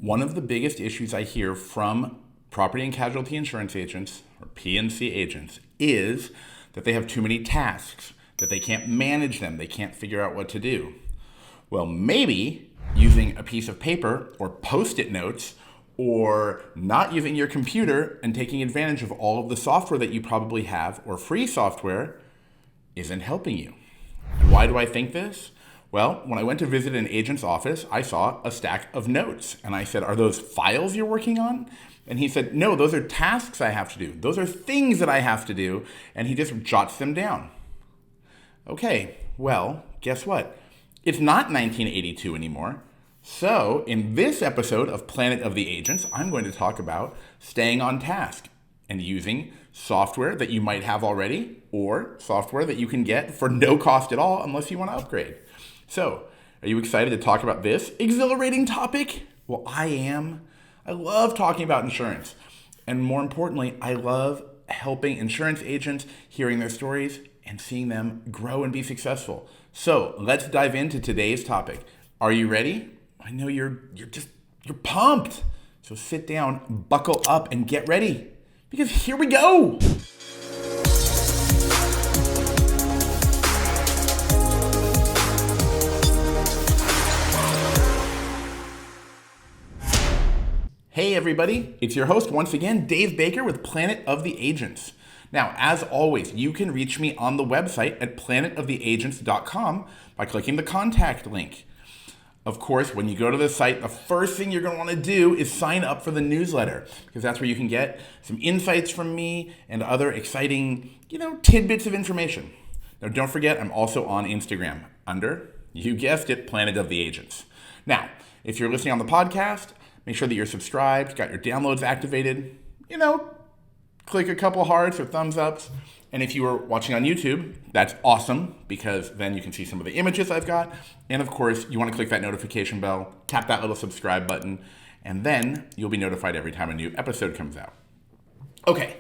One of the biggest issues I hear from property and casualty insurance agents, or P&C agents, is that they have too many tasks, that they can't manage them, they can't figure out what to do. Well, maybe using a piece of paper or Post-it notes, or not using your computer and taking advantage of all of the software that you probably have, or free software, isn't helping you. And why do I think this? Well, when I went to visit an agent's office, I saw a stack of notes. And I said, "Are those files you're working on?" And he said, "No, those are tasks I have to do. Those are things that I have to do." And he just jots them down. Okay, well, guess what? It's not 1982 anymore. So in this episode of Planet of the Agents, I'm going to talk about staying on task and using software that you might have already, or software that you can get for no cost at all unless you want to upgrade. So, are you excited to talk about this exhilarating topic? Well, I am. I love talking about insurance. And more importantly, I love helping insurance agents, hearing their stories, and seeing them grow and be successful. So, let's dive into today's topic. Are you ready? I know you're pumped. So sit down, buckle up, and get ready. Because here we go. Hey everybody, it's your host once again, Dave Baker with Planet of the Agents. Now, as always, you can reach me on the website at planetoftheagents.com by clicking the contact link. Of course, when you go to the site, the first thing you're going to want to do is sign up for the newsletter, because that's where you can get some insights from me and other exciting, tidbits of information. Now, don't forget, I'm also on Instagram under, you guessed it, Planet of the Agents. Now, if you're listening on the podcast, make sure that you're subscribed, got your downloads activated, click a couple hearts or thumbs ups. And if you are watching on YouTube, that's awesome, because then you can see some of the images I've got. And of course, you want to click that notification bell, tap that little subscribe button, and then you'll be notified every time a new episode comes out. Okay,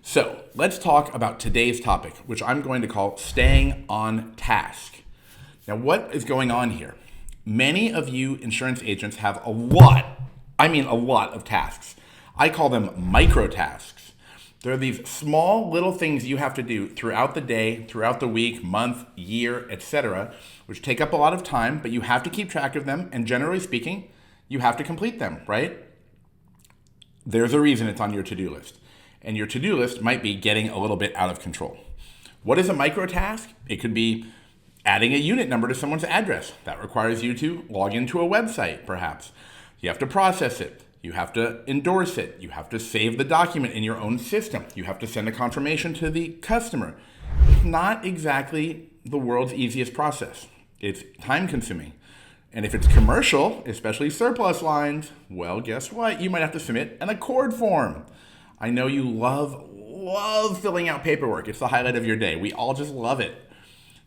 so let's talk about today's topic, which I'm going to call staying on task. Now, what is going on here? Many of you insurance agents have a lot of tasks. I call them micro tasks. They're these small little things you have to do throughout the day, throughout the week, month, year, etc., which take up a lot of time, but you have to keep track of them, and generally speaking, you have to complete them, right? There's a reason it's on your to-do list, and your to-do list might be getting a little bit out of control. What is a micro task? It could be adding a unit number to someone's address. That requires you to log into a website, perhaps. You have to process it. You have to endorse it. You have to save the document in your own system. You have to send a confirmation to the customer. It's not exactly the world's easiest process. It's time consuming. And if it's commercial, especially surplus lines, well, guess what? You might have to submit an accord form. I know you love filling out paperwork. It's the highlight of your day. We all just love it.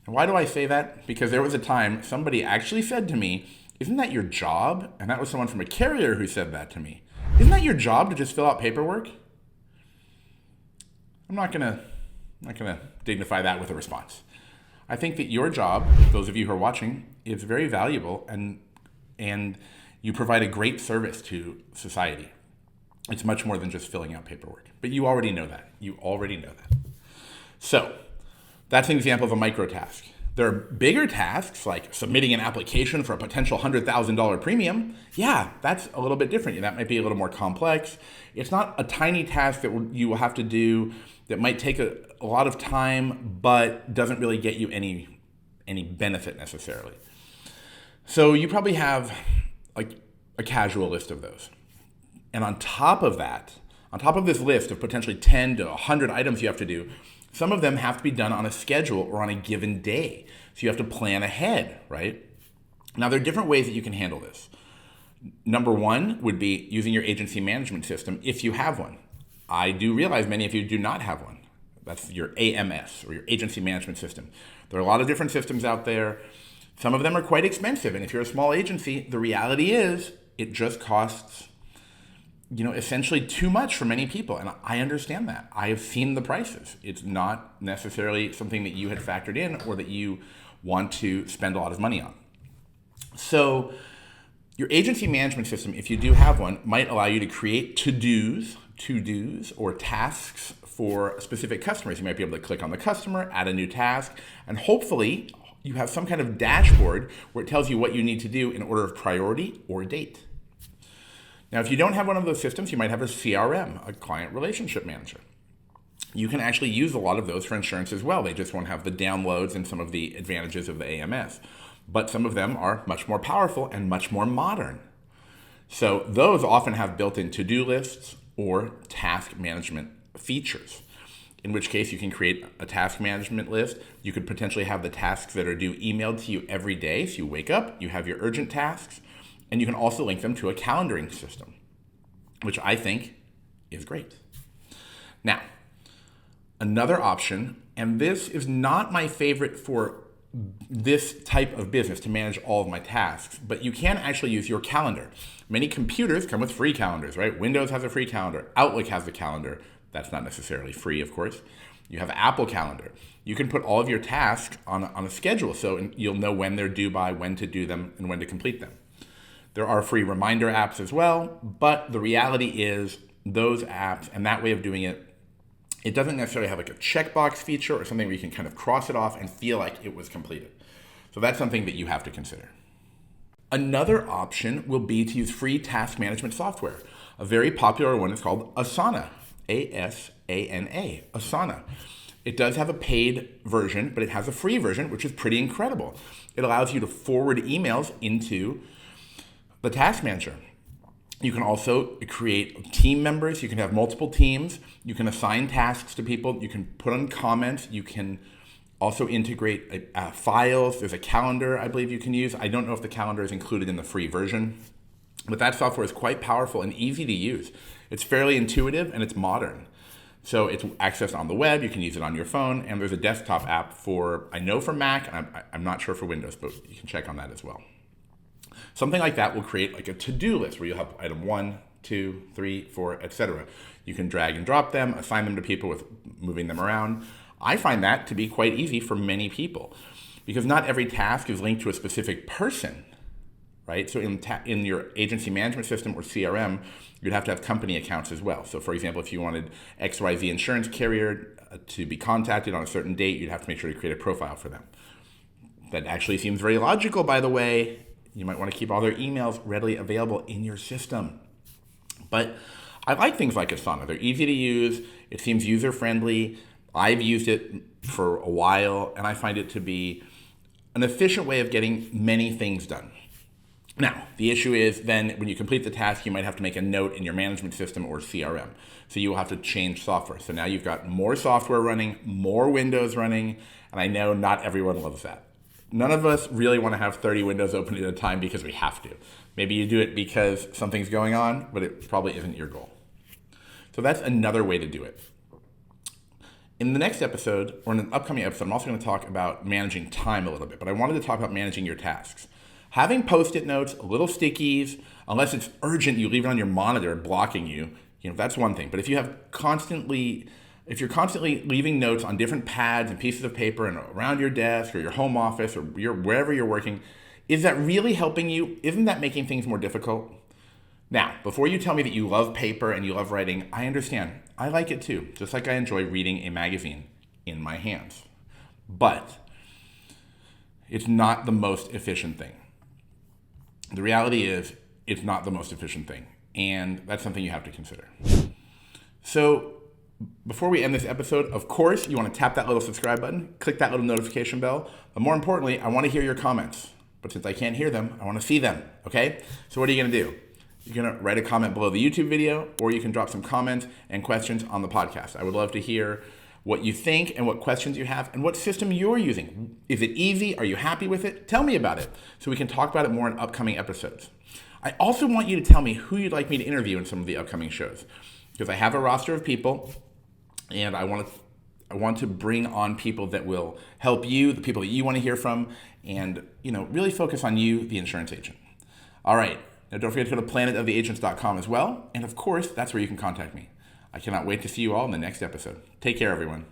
And why do I say that? Because there was a time somebody actually said to me, "Isn't that your job?" And that was someone from a carrier who said that to me. "Isn't that your job to just fill out paperwork?" I'm not gonna dignify that with a response. I think that your job, those of you who are watching, is very valuable, and you provide a great service to society. It's much more than just filling out paperwork. But you already know that. So that's an example of a micro task. There are bigger tasks like submitting an application for a potential $100,000 premium. Yeah, that's a little bit different. That might be a little more complex. It's not a tiny task that you will have to do that might take a lot of time, but doesn't really get you any benefit necessarily. So you probably have like a casual list of those. And on top of this list of potentially 10 to 100 items you have to do, some of them have to be done on a schedule or on a given day. So you have to plan ahead, right? Now, there are different ways that you can handle this. Number one would be using your agency management system if you have one. I do realize many of you do not have one. That's your AMS, or your agency management system. There are a lot of different systems out there. Some of them are quite expensive. And if you're a small agency, the reality is it just costs essentially too much for many people. And I understand that. I have seen the prices. It's not necessarily something that you had factored in or that you want to spend a lot of money on. So Your agency management system, if you do have one, might allow you to create to-dos or tasks for specific customers. You might be able to click on the customer, add a new task, and hopefully you have some kind of dashboard where it tells you what you need to do in order of priority or date. Now, if you don't have one of those systems, you might have a CRM, a client relationship manager. You can actually use a lot of those for insurance as well. They just won't have the downloads and some of the advantages of the AMS. But some of them are much more powerful and much more modern. So those often have built-in to-do lists or task management features, in which case you can create a task management list. You could potentially have the tasks that are due emailed to you every day. So you wake up, you have your urgent tasks, and you can also link them to a calendaring system, which I think is great. Now, another option, and this is not my favorite for this type of business to manage all of my tasks, but you can actually use your calendar. Many computers come with free calendars, right? Windows has a free calendar. Outlook has a calendar. That's not necessarily free, of course. You have Apple Calendar. You can put all of your tasks on a schedule, so you'll know when they're due by, when to do them, and when to complete them. There are free reminder apps as well, but the reality is those apps and that way of doing it, it doesn't necessarily have like a checkbox feature or something where you can kind of cross it off and feel like it was completed. So that's something that you have to consider. Another option will be to use free task management software. A very popular one is called Asana, A-S-A-N-A, Asana. It does have a paid version, but it has a free version, which is pretty incredible. It allows you to forward emails into the task manager. You can also create team members. You can have multiple teams. You can assign tasks to people. You can put on comments. You can also integrate files. There's a calendar I believe you can use. I don't know if the calendar is included in the free version, but that software is quite powerful and easy to use. It's fairly intuitive and it's modern. So it's accessed on the web. You can use it on your phone. And there's a desktop app I know for Mac, and I'm not sure for Windows, but you can check on that as well. Something like that will create like a to-do list where you'll have item 1, 2, 3, 4, etc. You can drag and drop them, assign them to people with moving them around. I find that to be quite easy for many people because not every task is linked to a specific person, right? So in your agency management system or CRM, you'd have to have company accounts as well. So for example, if you wanted XYZ insurance carrier to be contacted on a certain date, you'd have to make sure to create a profile for them. That actually seems very logical, by the way. You might want to keep all their emails readily available in your system. But I like things like Asana. They're easy to use. It seems user-friendly. I've used it for a while, and I find it to be an efficient way of getting many things done. Now, the issue is then when you complete the task, you might have to make a note in your management system or CRM. So you will have to change software. So now you've got more software running, more windows running, and I know not everyone loves that. None of us really want to have 30 windows open at a time because we have to. Maybe you do it because something's going on, but it probably isn't your goal. So that's another way to do it. In the next episode, or in an upcoming episode, I'm also going to talk about managing time a little bit, but I wanted to talk about managing your tasks. Having Post-it notes, little stickies, unless it's urgent, you leave it on your monitor blocking you, that's one thing. But if you're constantly leaving notes on different pads and pieces of paper and around your desk or your home office or wherever you're working, is that really helping you? Isn't that making things more difficult? Now, before you tell me that you love paper and you love writing, I understand. I like it too, just like I enjoy reading a magazine in my hands. But it's not the most efficient thing. The reality is it's not the most efficient thing, and that's something you have to consider. So before we end this episode, of course, you want to tap that little subscribe button, click that little notification bell, but more importantly, I want to hear your comments. But since I can't hear them, I want to see them, okay? So what are you going to do? You're going to write a comment below the YouTube video, or you can drop some comments and questions on the podcast. I would love to hear what you think and what questions you have and what system you're using. Is it easy? Are you happy with it? Tell me about it so we can talk about it more in upcoming episodes. I also want you to tell me who you'd like me to interview in some of the upcoming shows, because I have a roster of people and I want to bring on people that will help you, the people that you want to hear from, and really focus on you, the insurance agent. All right. Now, don't forget to go to planetoftheagents.com as well. And of course, that's where you can contact me. I cannot wait to see you all in the next episode. Take care, everyone.